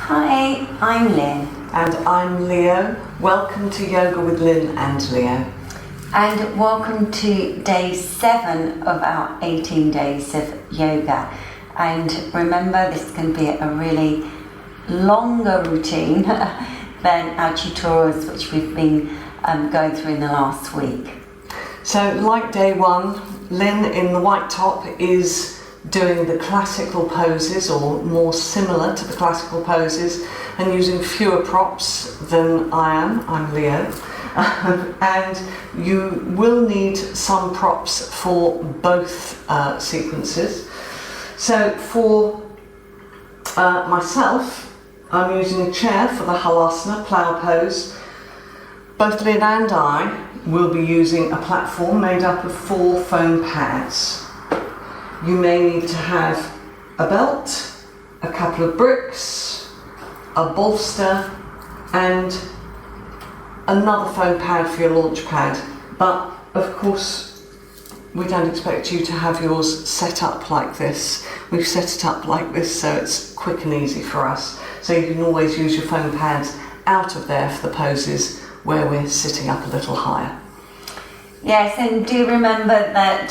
Hi, I'm Lynn. And I'm Leo. Welcome to Yoga with Lynn and Leo. And welcome to day 7 of our 18 days of yoga. And remember, this can be a really longer routine than our tutorials which we've been going through in the last week. So like day 1, Lynn in the white top is doing the classical poses, or more similar to the classical poses, and using fewer props than I am. I'm Leo. And you will need some props for both sequences. So for myself, I'm using a chair for the Halasana, Plough pose. Both Lynn and I will be using a platform made up of 4 foam pads. You may need to have a belt, a couple of bricks, a bolster, and another foam pad for your launch pad. But of course, we don't expect you to have yours set up like this. We've set it up like this so it's quick and easy for us. So you can always use your foam pads out of there for the poses where we're sitting up a little higher. Yes, and do remember that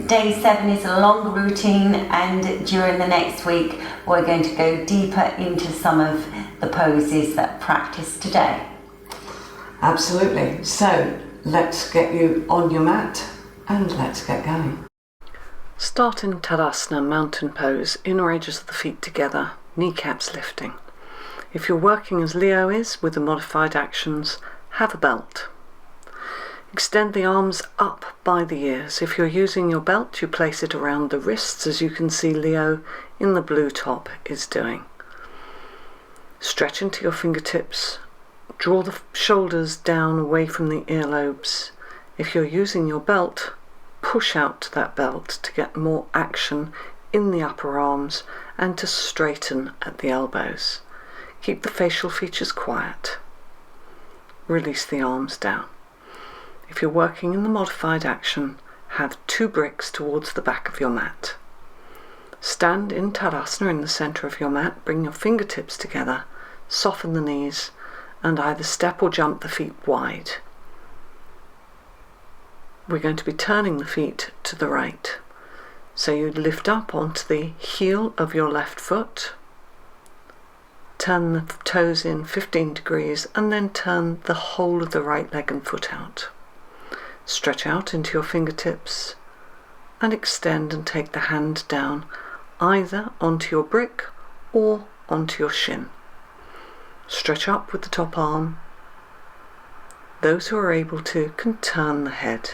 day 7 is a longer routine, and during the next week we're going to go deeper into some of the poses that practiced today. Absolutely. So let's get you on your mat and let's get going. Start in Tadasana, mountain pose, inner edges of the feet together, kneecaps lifting. If you're working as Leo is with the modified actions, have a belt. Extend the arms up by the ears. If you're using your belt, you place it around the wrists, as you can see Leo in the blue top is doing. Stretch into your fingertips. Draw the shoulders down away from the earlobes. If you're using your belt, push out to that belt to get more action in the upper arms and to straighten at the elbows. Keep the facial features quiet. Release the arms down. If you're working in the modified action, have 2 bricks towards the back of your mat. Stand in Tadasana in the center of your mat, bring your fingertips together, soften the knees, and either step or jump the feet wide. We're going to be turning the feet to the right. So you lift up onto the heel of your left foot, turn the toes in 15 degrees, and then turn the whole of the right leg and foot out. Stretch out into your fingertips and extend and take the hand down either onto your brick or onto your shin. Stretch up with the top arm. Those who are able to can turn the head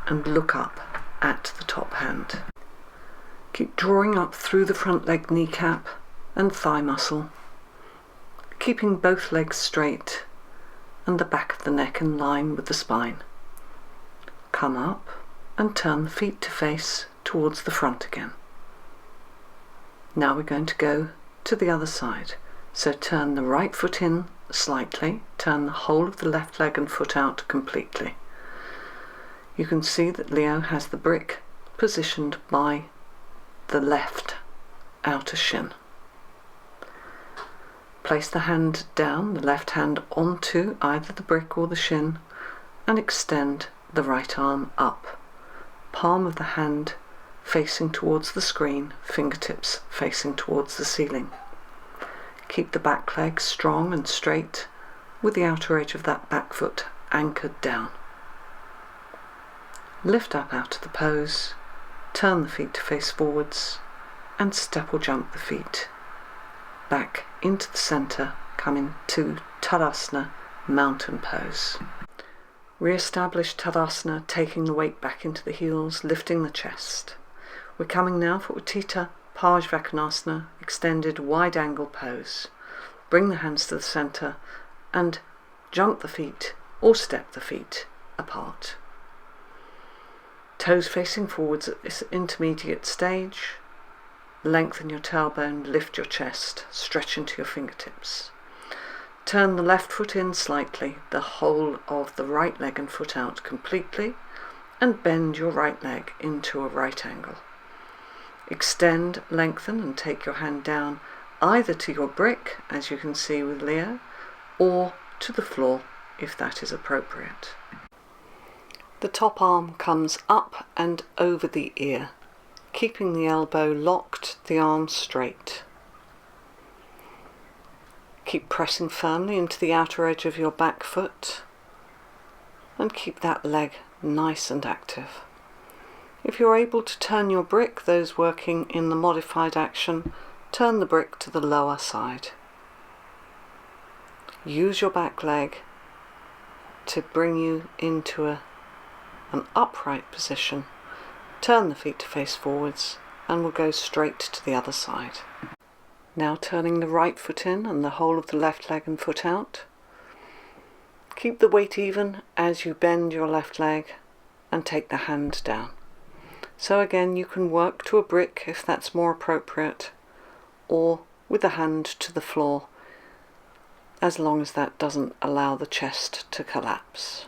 and look up at the top hand. Keep drawing up through the front leg kneecap and thigh muscle, keeping both legs straight and the back of the neck in line with the spine. Come up and turn the feet to face towards the front again. Now we're going to go to the other side. So turn the right foot in slightly, turn the whole of the left leg and foot out completely. You can see that Leo has the brick positioned by the left outer shin. Place the hand down, the left hand onto either the brick or the shin, and extend the right arm up. Palm of the hand facing towards the screen, fingertips facing towards the ceiling. Keep the back leg strong and straight with the outer edge of that back foot anchored down. Lift up out of the pose, turn the feet to face forwards, and step or jump the feet back into the center, coming to Tadasana, mountain pose. Re-establish Tadasana, taking the weight back into the heels, lifting the chest. We're coming now for Utthita, Parsvakonasana, extended wide angle pose. Bring the hands to the center and jump the feet or step the feet apart. Toes facing forwards at this intermediate stage. Lengthen your tailbone, lift your chest, stretch into your fingertips. Turn the left foot in slightly, the whole of the right leg and foot out completely, and bend your right leg into a right angle. Extend, lengthen, and take your hand down either to your brick, as you can see with Leo, or to the floor if that is appropriate. The top arm comes up and over the ear, keeping the elbow locked, the arm straight. Keep pressing firmly into the outer edge of your back foot and keep that leg nice and active. If you're able to turn your brick, those working in the modified action, turn the brick to the lower side. Use your back leg to bring you into an upright position. Turn the feet to face forwards and we'll go straight to the other side. Now turning the right foot in and the whole of the left leg and foot out. Keep the weight even as you bend your left leg and take the hand down. So again, you can work to a brick if that's more appropriate, or with the hand to the floor, as long as that doesn't allow the chest to collapse.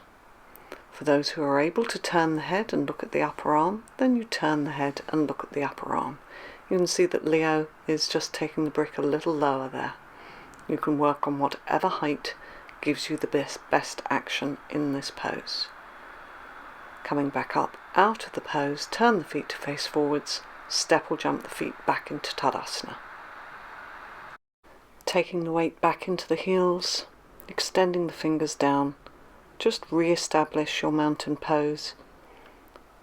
For those who are able to turn the head and look at the upper arm, then you turn the head and look at the upper arm. You can see that Leo is just taking the brick a little lower there. You can work on whatever height gives you the best action in this pose. Coming back up out of the pose, turn the feet to face forwards, step or jump the feet back into Tadasana. Taking the weight back into the heels, extending the fingers down, just re-establish your mountain pose.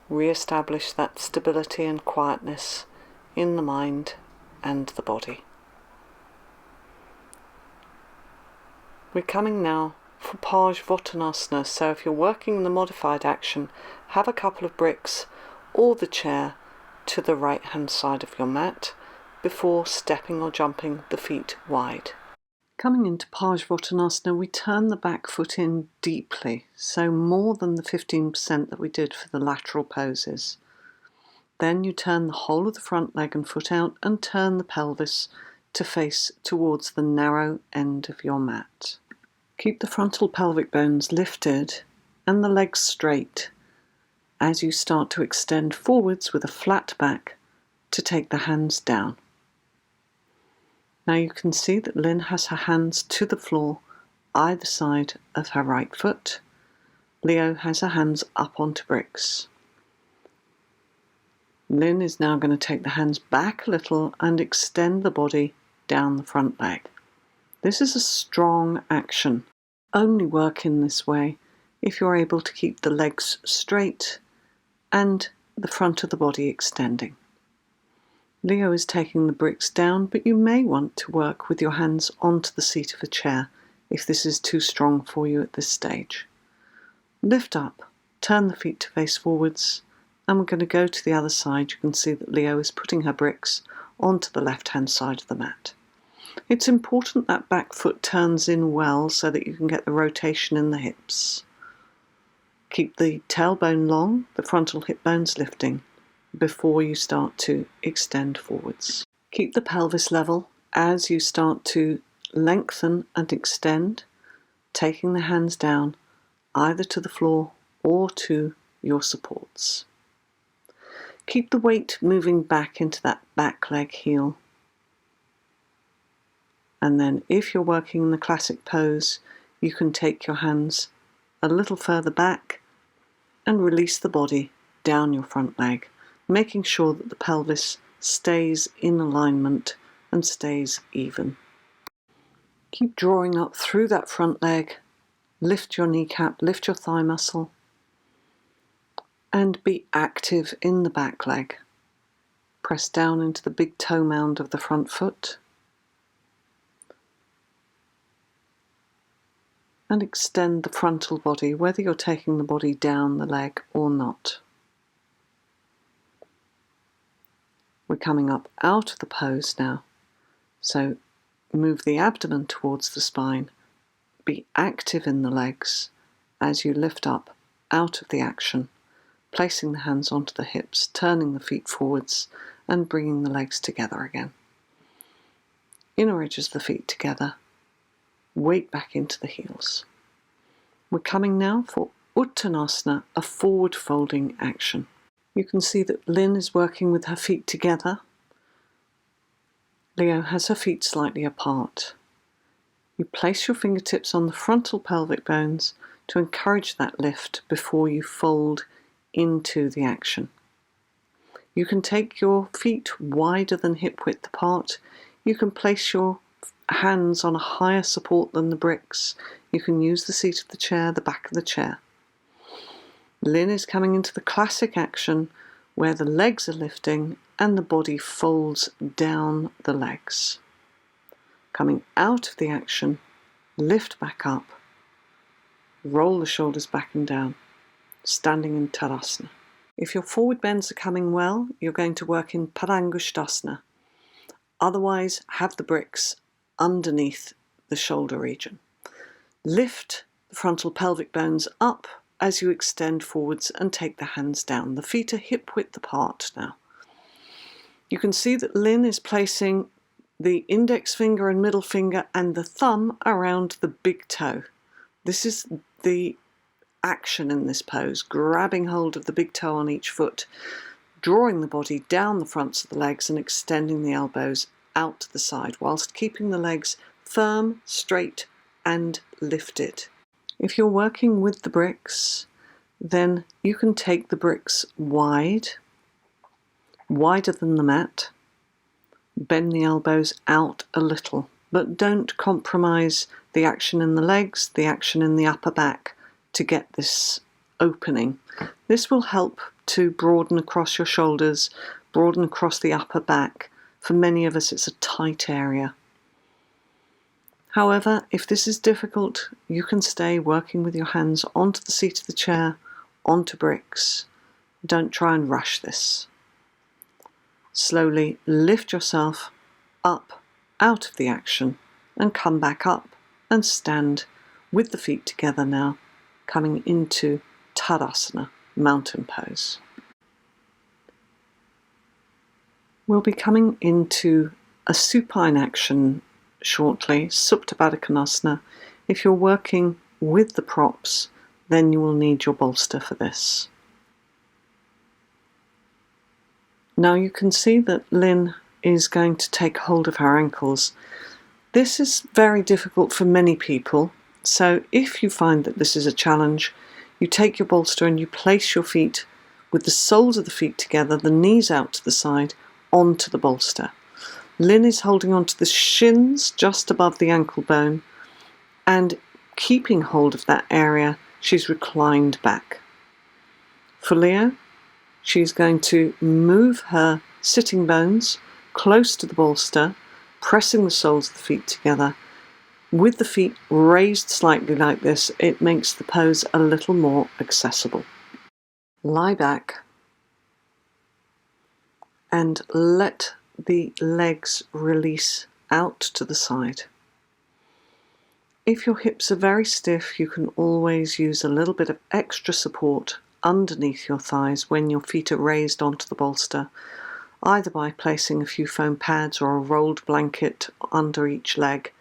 Re-establish that stability and quietness in the mind and the body. We're coming now for Parsvottanasana, so if you're working in the modified action, have a couple of bricks or the chair to the right hand side of your mat before stepping or jumping the feet wide. Coming into Parsvottanasana, we turn the back foot in deeply, so more than the 15% that we did for the lateral poses. Then you turn the whole of the front leg and foot out and turn the pelvis to face towards the narrow end of your mat. Keep the frontal pelvic bones lifted and the legs straight as you start to extend forwards with a flat back to take the hands down. Now you can see that Lynn has her hands to the floor either side of her right foot. Leo has her hands up onto bricks. Lynn is now going to take the hands back a little and extend the body down the front leg. This is a strong action. Only work in this way if you're able to keep the legs straight and the front of the body extending. Leo is taking the bricks down, but you may want to work with your hands onto the seat of a chair if this is too strong for you at this stage. Lift up, turn the feet to face forwards, and we're going to go to the other side. You can see that Leo is putting her bricks onto the left-hand side of the mat. It's important that back foot turns in well so that you can get the rotation in the hips. Keep the tailbone long, the frontal hip bones lifting before you start to extend forwards. Keep the pelvis level as you start to lengthen and extend, taking the hands down either to the floor or to your supports. Keep the weight moving back into that back leg heel. And then if you're working in the classic pose, you can take your hands a little further back and release the body down your front leg, making sure that the pelvis stays in alignment and stays even. Keep drawing up through that front leg, lift your kneecap, lift your thigh muscle, and be active in the back leg. Press down into the big toe mound of the front foot and extend the frontal body, whether you're taking the body down the leg or not. We're coming up out of the pose now, so move the abdomen towards the spine, be active in the legs as you lift up out of the action, placing the hands onto the hips, turning the feet forwards and bringing the legs together again. Inner edges of the feet together, weight back into the heels. We're coming now for Uttanasana, a forward folding action. You can see that Lynn is working with her feet together. Leo has her feet slightly apart. You place your fingertips on the frontal pelvic bones to encourage that lift before you fold into the action. You can take your feet wider than hip width apart. You can place your hands on a higher support than the bricks. You can use the seat of the chair, the back of the chair. Lynn is coming into the classic action where the legs are lifting and the body folds down the legs. Coming out of the action, lift back up, roll the shoulders back and down, standing in Tadasana. If your forward bends are coming well, you're going to work in Padangusthasana. Otherwise, have the bricks underneath the shoulder region. Lift the frontal pelvic bones up as you extend forwards and take the hands down. The feet are hip width apart now. You can see that Lynn is placing the index finger and middle finger and the thumb around the big toe. This is the action in this pose, grabbing hold of the big toe on each foot, drawing the body down the fronts of the legs and extending the elbows out to the side whilst keeping the legs firm, straight and lifted. If you're working with the bricks, then you can take the bricks wider than the mat, bend the elbows out a little, but don't compromise the action in the legs, the action in the upper back to get this opening. This will help to broaden across your shoulders, broaden across the upper back. For many of us, it's a tight area. However, if this is difficult, you can stay working with your hands onto the seat of the chair, onto bricks. Don't try and rush this. Slowly lift yourself up out of the action and come back up and stand with the feet together now, coming into Tadasana, mountain pose. We'll be coming into a supine action shortly, Supta Konasana. If you're working with the props, then you will need your bolster for this. Now you can see that Lynn is going to take hold of her ankles. This is very difficult for many people, so if you find that this is a challenge, you take your bolster and you place your feet with the soles of the feet together, the knees out to the side, onto the bolster. Lynn is holding onto the shins just above the ankle bone, and keeping hold of that area, she's reclined back. For Leo, she's going to move her sitting bones close to the bolster, pressing the soles of the feet together. With the feet raised slightly like this, it makes the pose a little more accessible. Lie back and let the legs release out to the side. If your hips are very stiff, you can always use a little bit of extra support underneath your thighs when your feet are raised onto the bolster, either by placing a few foam pads or a rolled blanket under each leg,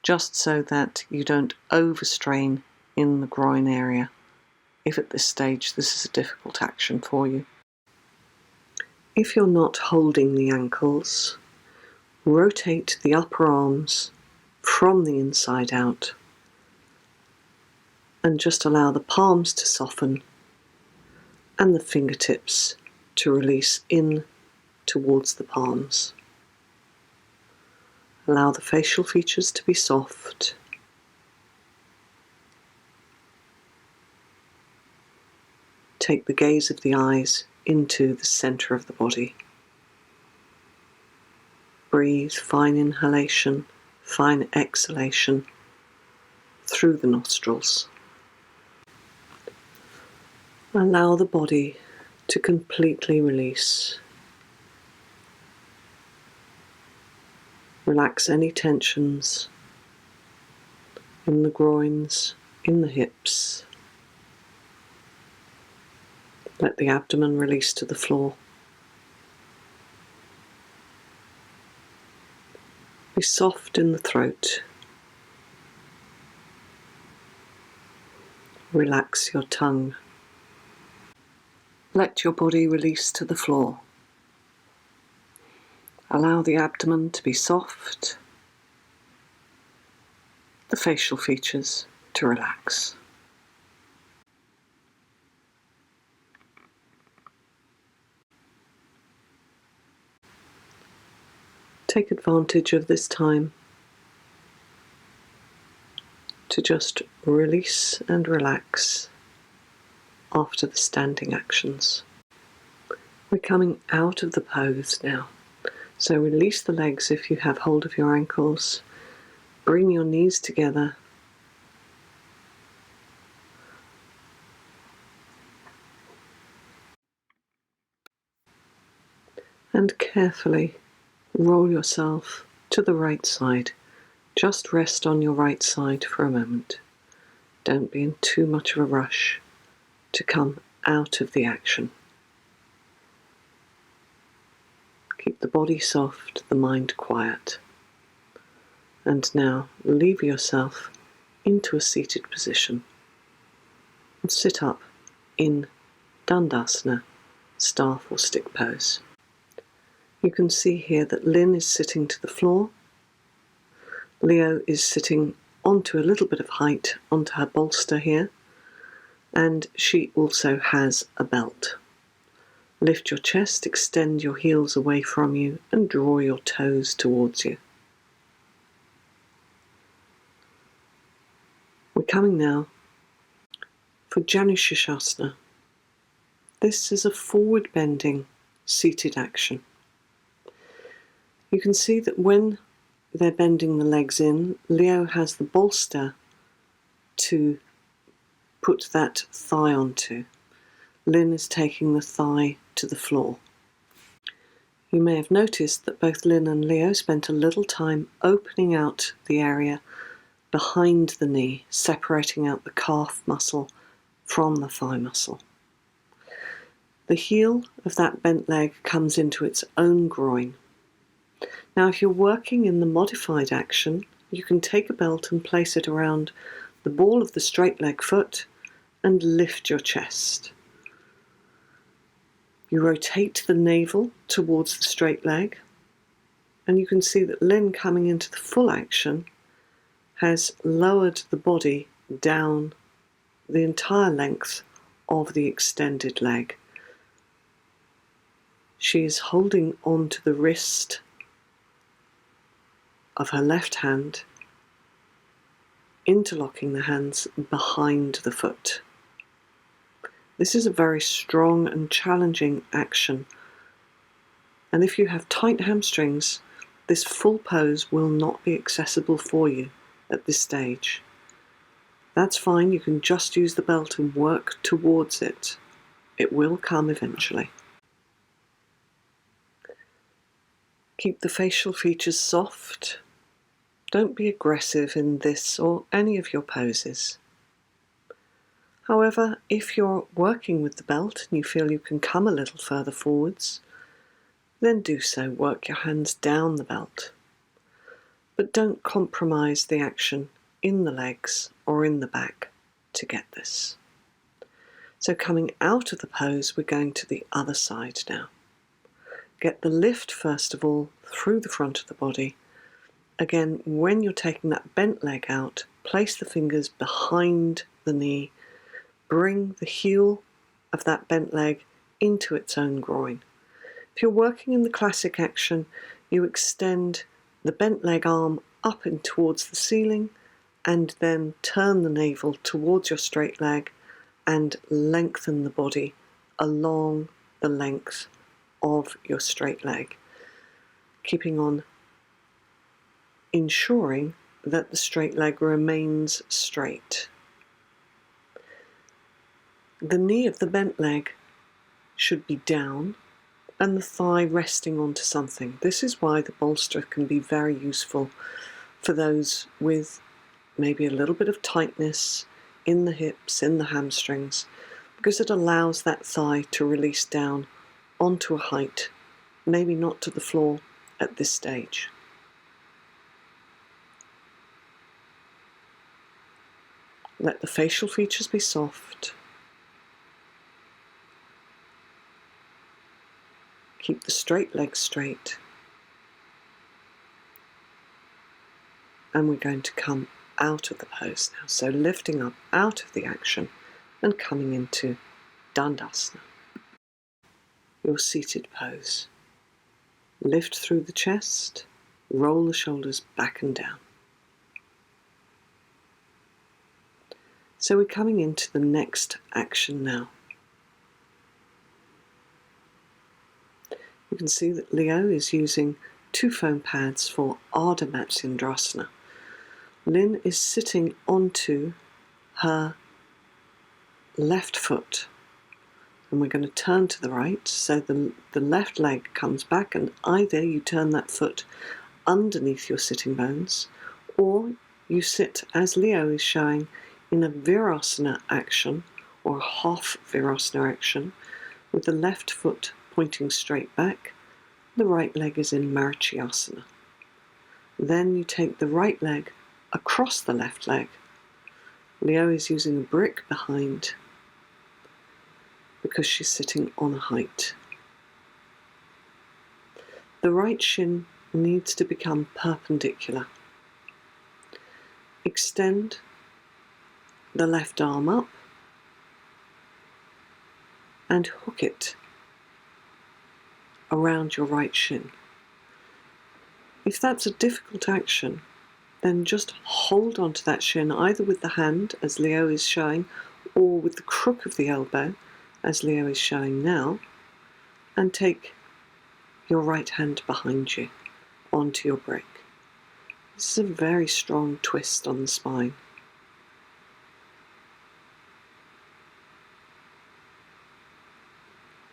just so that you don't overstrain in the groin area, if at this stage this is a difficult action for you. If you're not holding the ankles, rotate the upper arms from the inside out and just allow the palms to soften and the fingertips to release in towards the palms. Allow the facial features to be soft. Take the gaze of the eyes into the center of the body. Breathe fine inhalation, fine exhalation through the nostrils. Allow the body to completely release. Relax any tensions in the groins, in the hips. Let the abdomen release to the floor. Be soft in the throat. Relax your tongue. Let your body release to the floor. Allow the abdomen to be soft, the facial features to relax. Take advantage of this time to just release and relax after the standing actions. We're coming out of the pose now. So release the legs if you have hold of your ankles. Bring your knees together. And carefully roll yourself to the right side. Just rest on your right side for a moment. Don't be in too much of a rush to come out of the action. Keep the body soft, the mind quiet. And now lever yourself into a seated position and sit up in Dandasana, staff or stick pose. You can see here that Lynn is sitting to the floor. Leo is sitting onto a little bit of height onto her bolster here, and she also has a belt. Lift your chest, extend your heels away from you, and draw your toes towards you. We're coming now for Janu. This is a forward bending seated action. You can see that when they're bending the legs in, Leo has the bolster to put that thigh onto. Lynn is taking the thigh to the floor. You may have noticed that both Lynn and Leo spent a little time opening out the area behind the knee, separating out the calf muscle from the thigh muscle. The heel of that bent leg comes into its own groin. Now, if you're working in the modified action, you can take a belt and place it around the ball of the straight leg foot and lift your chest. You rotate the navel towards the straight leg, and you can see that Lynn, coming into the full action, has lowered the body down the entire length of the extended leg. She is holding on to the wrist of her left hand, interlocking the hands behind the foot. This is a very strong and challenging action, and if you have tight hamstrings, this full pose will not be accessible for you at this stage. That's fine, you can just use the belt and work towards it. It will come eventually. Keep the facial features soft. Don't be aggressive in this or any of your poses. However, if you're working with the belt and you feel you can come a little further forwards, then do so. Work your hands down the belt. But don't compromise the action in the legs or in the back to get this. So coming out of the pose, we're going to the other side now. Get the lift first of all through the front of the body. Again, when you're taking that bent leg out, place the fingers behind the knee. Bring the heel of that bent leg into its own groin. If you're working in the classic action, you extend the bent leg arm up and towards the ceiling, and then turn the navel towards your straight leg and lengthen the body along the length of your straight leg, keeping on ensuring that the straight leg remains straight. The knee of the bent leg should be down and the thigh resting onto something. This is why the bolster can be very useful for those with maybe a little bit of tightness in the hips, in the hamstrings, because it allows that thigh to release down onto a height, maybe not to the floor at this stage. Let the facial features be soft. Keep the straight leg straight. and we're going to come out of the pose now. So lifting up out of the action and coming into Dandasana, your seated pose. Lift through the chest, roll the shoulders back and down. So we're coming into the next action now. You can see that Leo is using 2 foam pads for Ardha Matsyandrasana. Lynn is sitting onto her left foot, and we're going to turn to the right, so the left leg comes back, and either you turn that foot underneath your sitting bones, or you sit, as Leo is showing, in a Virasana action, or a half Virasana action, with the left foot pointing straight back. The right leg is in Matsyandrasana. Then you take the right leg across the left leg. Leo is using a brick behind because she's sitting on a height. The right shin needs to become perpendicular. Extend the left arm up and hook it around your right shin. If that's a difficult action, then just hold onto that shin either with the hand, as Leo is showing, or with the crook of the elbow, as Leo is showing now, and take your right hand behind you onto your brick. This is a very strong twist on the spine.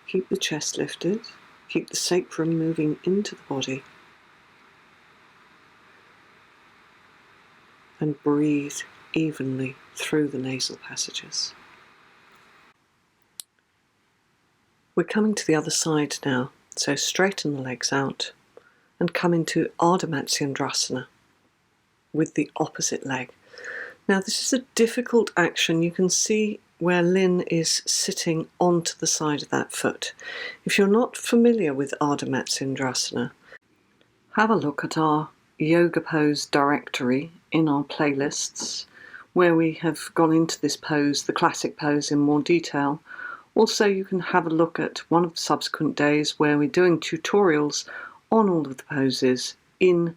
Keep the chest lifted, keep the sacrum moving into the body, and breathe evenly through the nasal passages. We're coming to the other side now, so straighten the legs out and come into Ardha Matsyandrasana with the opposite leg. Now this is a difficult action. You can see where Lynn is sitting onto the side of that foot. If you're not familiar with Ardha Matsyandrasana, have a look at our yoga pose directory in our playlists, where we have gone into this pose, the classic pose, in more detail. Also, you can have a look at one of the subsequent days where we're doing tutorials on all of the poses in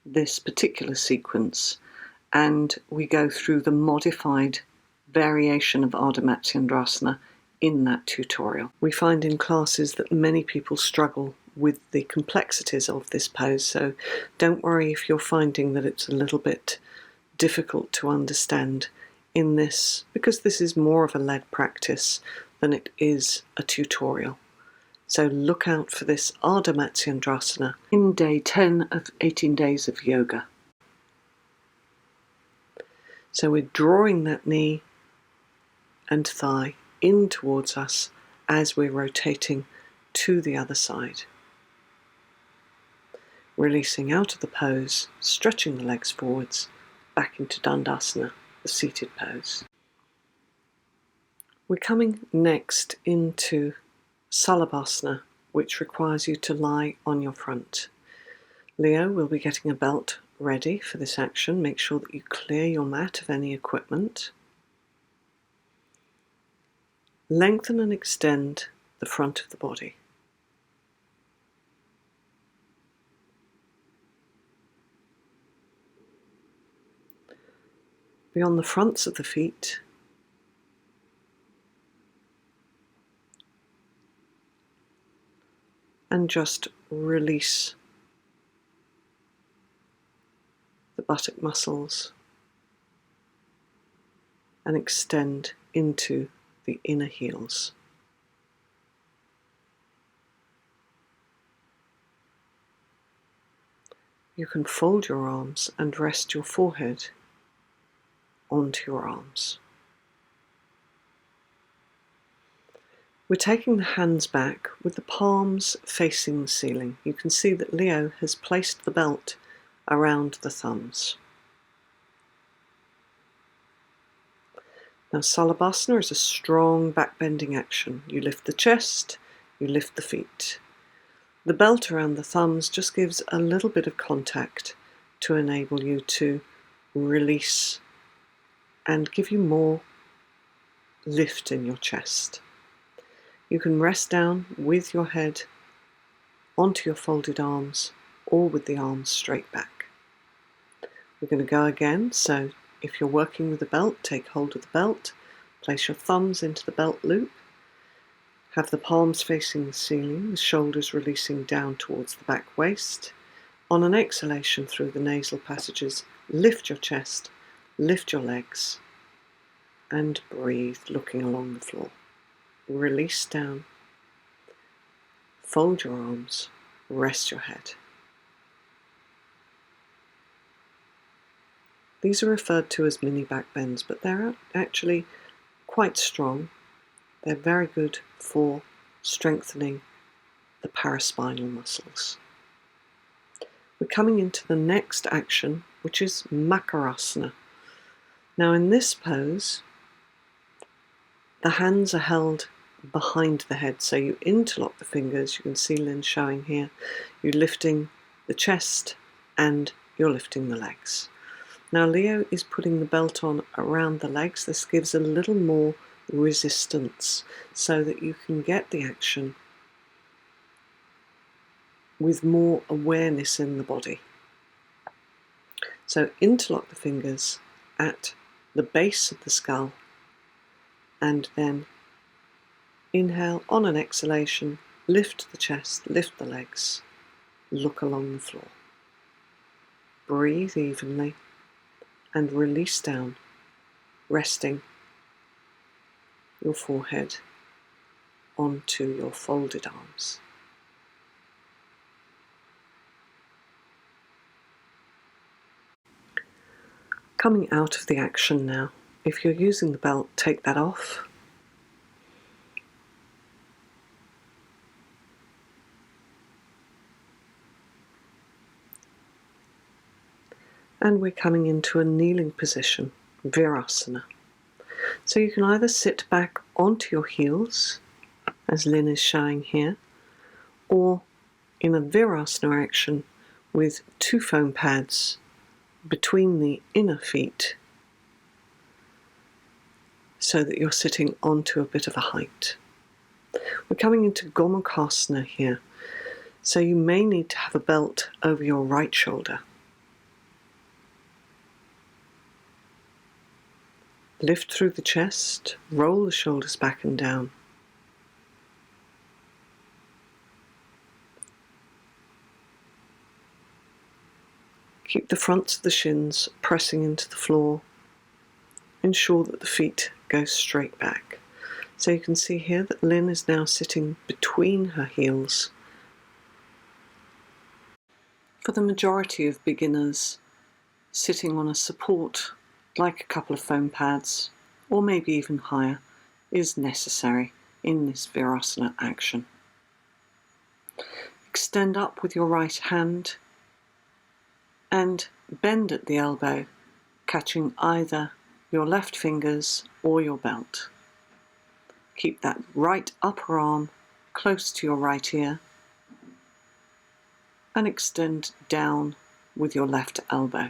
this particular sequence, and we go through the modified variation of Ardha Matsyandrasana in that tutorial. We find in classes that many people struggle with the complexities of this pose, so don't worry if you're finding that it's a little bit difficult to understand in this, because this is more of a led practice than it is a tutorial. So look out for this Ardha Matsyandrasana in day 10 of 18 days of yoga. So we're drawing that knee and thigh in towards us as we're rotating to the other side. Releasing out of the pose, stretching the legs forwards, back into Dandasana, the seated pose. We're coming next into Salabhasana, which requires you to lie on your front. Leo will be getting a belt ready for this action. Make sure that you clear your mat of any equipment. Lengthen and extend the front of the body. Be on the fronts of the feet. And just release the buttock muscles and extend into the inner heels. You can fold your arms and rest your forehead onto your arms. We're taking the hands back with the palms facing the ceiling. You can see that Leo has placed the belt around the thumbs. Now Salabhasana is a strong back-bending action. You lift the chest, you lift the feet. The belt around the thumbs just gives a little bit of contact to enable you to release and give you more lift in your chest. You can rest down with your head onto your folded arms or with the arms straight back. We're going to go again, so if you're working with a belt, take hold of the belt, place your thumbs into the belt loop, have the palms facing the ceiling, the shoulders releasing down towards the back waist. On an exhalation through the nasal passages, lift your chest, lift your legs, and breathe, looking along the floor. Release down, fold your arms, rest your head. These are referred to as mini back bends, but they're actually quite strong. They're very good for strengthening the paraspinal muscles. We're coming into the next action, which is Makarasana. Now in this pose, the hands are held behind the head, so you interlock the fingers. You can see Lynn showing here. You're lifting the chest and you're lifting the legs. Now Leo is putting the belt on around the legs. This gives a little more resistance so that you can get the action with more awareness in the body. So interlock the fingers at the base of the skull and then inhale. On an exhalation, lift the chest, lift the legs, look along the floor. Breathe evenly and release down, resting your forehead onto your folded arms. Coming out of the action now. If you're using the belt, take that off. And we're coming into a kneeling position, Virasana. So you can either sit back onto your heels, as Lynn is showing here, or in a Virasana action with 2 foam pads between the inner feet so that you're sitting onto a bit of a height. We're coming into Gomukasana here, so you may need to have a belt over your right shoulder. Lift through the chest, roll the shoulders back and down. Keep the fronts of the shins pressing into the floor. Ensure that the feet go straight back. So you can see here that Lynn is now sitting between her heels. For the majority of beginners, sitting on a support like a couple of foam pads, or maybe even higher, is necessary in this Virasana action. Extend up with your right hand and bend at the elbow, catching either your left fingers or your belt. Keep that right upper arm close to your right ear and extend down with your left elbow.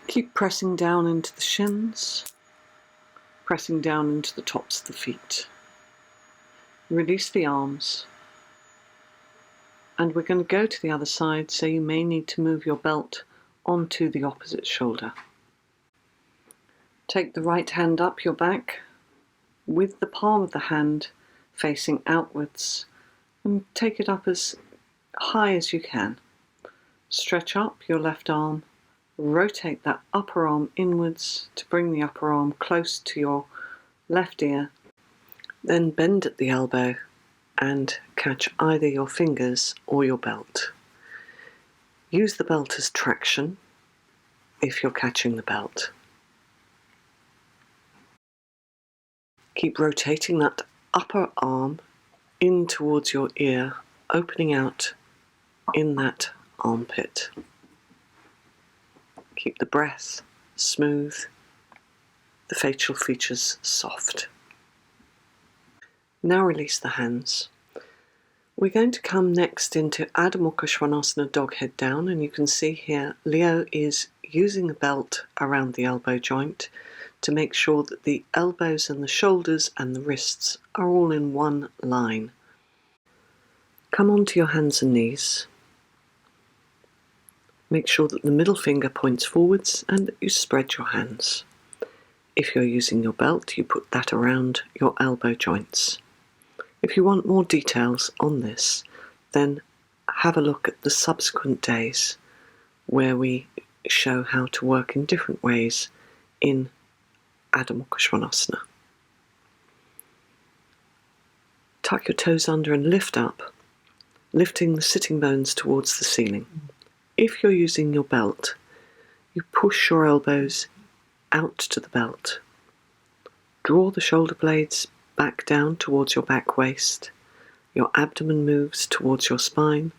Keep pressing down into the shins, pressing down into the tops of the feet. Release the arms. And we're going to go to the other side, so you may need to move your belt onto the opposite shoulder. Take the right hand up your back with the palm of the hand facing outwards and take it up as high as you can. Stretch up your left arm. Rotate that upper arm inwards to bring the upper arm close to your left ear. Then bend at the elbow and catch either your fingers or your belt. Use the belt as traction if you're catching the belt. Keep rotating that upper arm in towards your ear, opening out in that armpit. Keep the breath smooth, the facial features soft. Now release the hands. We're going to come next into Adho Mukha Svanasana, dog head down, and you can see here Leo is using a belt around the elbow joint to make sure that the elbows and the shoulders and the wrists are all in one line. Come onto your hands and knees. Make sure that the middle finger points forwards and that you spread your hands. If you're using your belt, you put that around your elbow joints. If you want more details on this, then have a look at the subsequent days where we show how to work in different ways in Adho Mukha Svanasana. Tuck your toes under and lift up, lifting the sitting bones towards the ceiling. If you're using your belt, you push your elbows out to the belt. Draw the shoulder blades back down towards your back waist. Your abdomen moves towards your spine,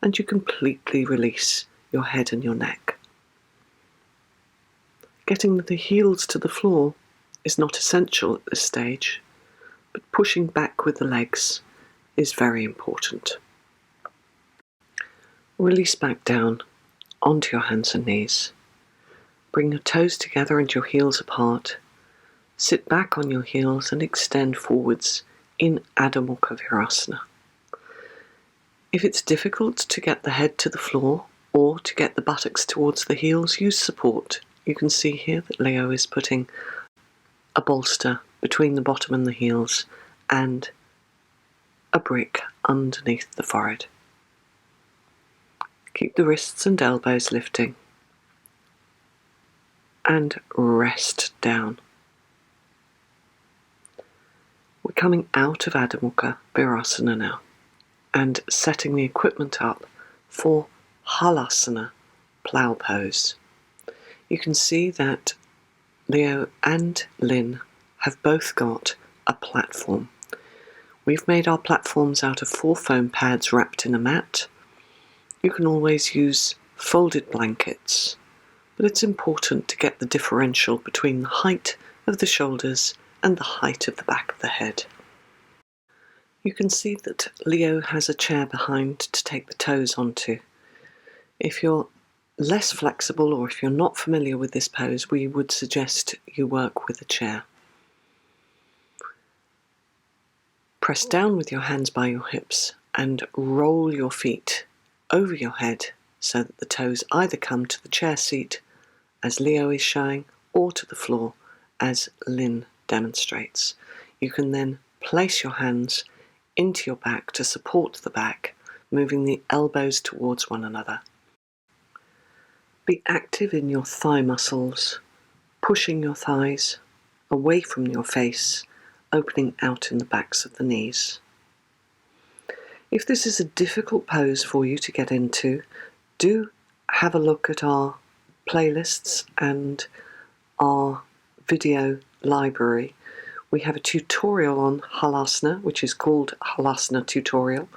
and you completely release your head and your neck. Getting the heels to the floor is not essential at this stage, but pushing back with the legs is very important. Release back down onto your hands and knees. Bring your toes together and your heels apart. Sit back on your heels and extend forwards in Adho Mukha Virasana. If it's difficult to get the head to the floor or to get the buttocks towards the heels, use support. You can see here that Leo is putting a bolster between the bottom and the heels and a brick underneath the forehead. Keep the wrists and elbows lifting and rest down. We're coming out of Adho Mukha Virasana now and setting the equipment up for Halasana, Plough pose. You can see that Leo and Lynn have both got a platform. We've made our platforms out of 4 foam pads wrapped in a mat. You can always use folded blankets, but it's important to get the differential between the height of the shoulders and the height of the back of the head. You can see that Leo has a chair behind to take the toes onto. If you're less flexible or if you're not familiar with this pose, we would suggest you work with a chair. Press down with your hands by your hips and roll your feet over your head so that the toes either come to the chair seat, as Leo is showing, or to the floor, as Lynn demonstrates. You can then place your hands into your back to support the back, moving the elbows towards one another. Be active in your thigh muscles, pushing your thighs away from your face, opening out in the backs of the knees. If this is a difficult pose for you to get into, do have a look at our playlists and our video library. We have a tutorial on Halasana, which is called Halasana Tutorial.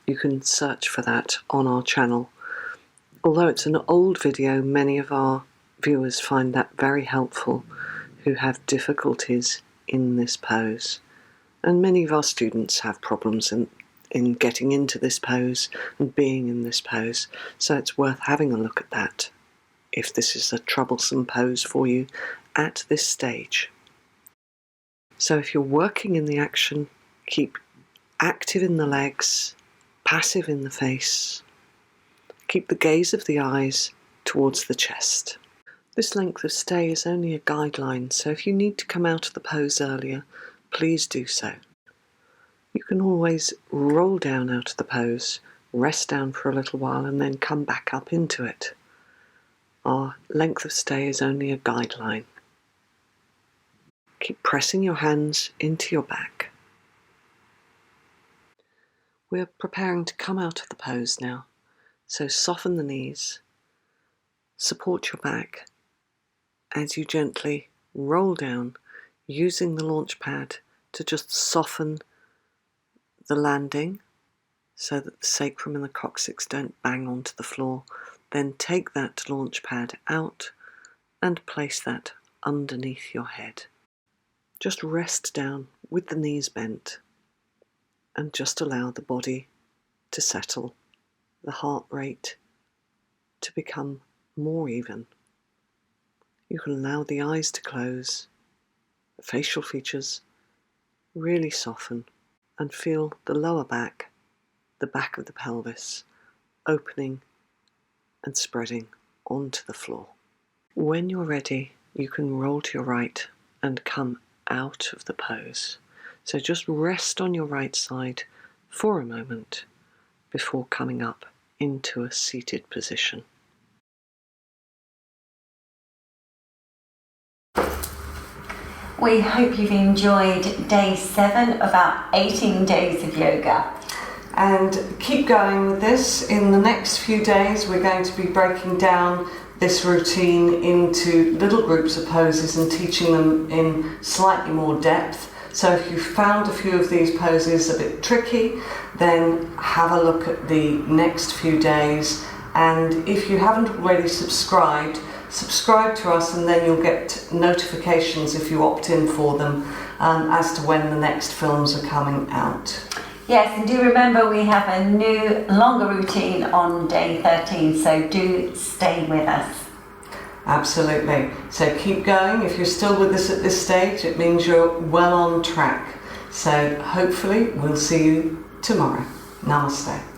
You can search for that on our channel. Although it's an old video, many of our viewers find that very helpful who have difficulties in this pose. And many of our students have problems in getting into this pose and being in this pose, so it's worth having a look at that if this is a troublesome pose for you at this stage. So if you're working in the action, keep active in the legs, passive in the face. Keep the gaze of the eyes towards the chest. This length of stay is only a guideline, so if you need to come out of the pose earlier, please do so. You can always roll down out of the pose, rest down for a little while, and then come back up into it. Our length of stay is only a guideline. Keep pressing your hands into your back. We're preparing to come out of the pose now, so soften the knees, support your back as you gently roll down, using the launch pad to just soften the landing so that the sacrum and the coccyx don't bang onto the floor. Then take that launch pad out and place that underneath your head. Just rest down with the knees bent and just allow the body to settle, the heart rate to become more even. You can allow the eyes to close, the facial features really soften, and feel the lower back, the back of the pelvis, opening and spreading onto the floor. When you're ready, you can roll to your right and come out of the pose. So just rest on your right side for a moment before coming up into a seated position. We hope you've enjoyed day 7 of our 18 days of yoga. And keep going with this. In the next few days, we're going to be breaking down this routine into little groups of poses and teaching them in slightly more depth. So if you found a few of these poses a bit tricky, then have a look at the next few days. And if you haven't already subscribe to us, and then you'll get notifications if you opt in for them as to when the next films are coming out. Yes, and do remember we have a new longer routine on day 13, so do stay with us. Absolutely. So keep going. If you're still with us at this stage, it means you're well on track. So hopefully we'll see you tomorrow. Namaste.